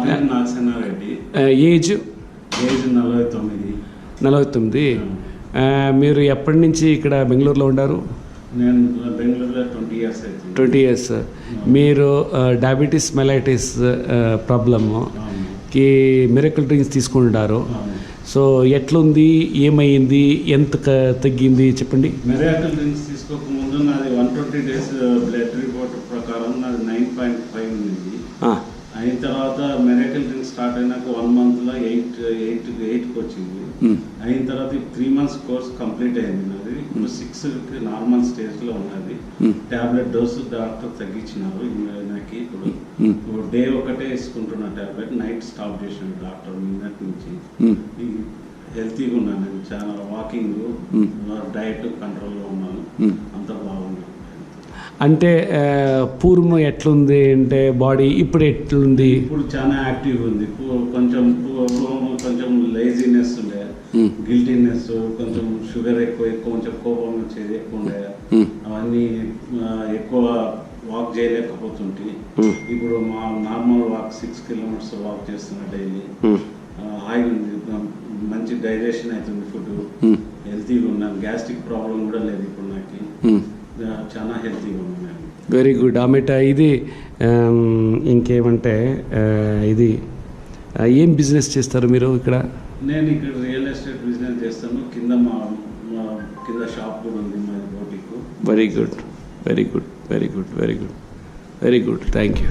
పేరు నాగసేనారెడ్డి. ఏజ్ 49. మీరు ఎప్పటి నుంచి ఇక్కడ బెంగళూరులో ఉన్నారు? నేను బెంగళూరులో 20 years అవుతుంది. 20 years. మీరు డయాబెటీస్ మెలైటిస్ ప్రాబ్లమ్కి మిరకల్ డ్రింక్స్ తీసుకుంటారు. సో ఎట్లుంది, ఏమైంది, ఎంత తగ్గింది చెప్పండి. మిరకల్ డ్రింక్స్ తీసుకోకముందు నాది 120 days బ్లడ్ రిపోర్ట్ ప్రకారం నాది 9.5 ఉంది. అయిన తర్వాత మిరకల్ డ్రింక్స్ స్టార్ట్ అయినాక 1 monthలో 8కి వచ్చింది. అయిన తర్వాత 3 months కోర్స్ కంప్లీట్ అయింది నాది. ఇప్పుడు 6కి నార్మల్ స్టేజ్లో ఉన్నది. టాబ్లెట్ డోసు డాక్టర్ తగ్గించినారు నాకు. ఇప్పుడు డే ఒకటే వేసుకుంటున్న టాబ్లెట్, నైట్ స్టాప్ చేసిన డాక్టర్ నిన్నటి నుంచి. హెల్తీగా ఉన్నాను నేను, చాలా వాకింగ్, డైట్ కంట్రోల్లో ఉన్నాను, అంత బాగుంది. అంటే పూర్వం ఎట్లుంది అంటే బాడీ ఇప్పుడు ఎట్లుంది? ఇప్పుడు చాలా యాక్టివ్గా ఉంది. కొంచెం లేజినెస్ ఉండే, గిల్టీనెస్, కొంచెం షుగర్ ఎక్కువ, కొంచెం కోపం వచ్చేది ఎక్కువ ఉండే, అవన్నీ ఎక్కువ వాక్ చేయలేకపోతుంటే ఇప్పుడు మా నార్మల్ వాక్ 6 kilometers వాక్ చేస్తున్నా డైలీ. హాయిగా ఉంది, మంచి డైజెషన్ అవుతుంది, ఫుడ్ హెల్తీగా ఉన్నాను. గ్యాస్ట్రిక్ ప్రాబ్లం కూడా లేదు ఇప్పుడు నాకు, చాలా హెల్తీగా ఉన్నాను. Very good. ఆమెట ఇది ఇంకేమంటే ఇది ఏం బిజినెస్ చేస్తారు మీరు ఇక్కడ? నేను ఇక్కడ రియల్ ఎస్టేట్ బిజినెస్ చేస్తాను. కింద షాప్ కూడా ఉంది మాది, boutique. Very good, very good, very good, very good, very good. Thank you.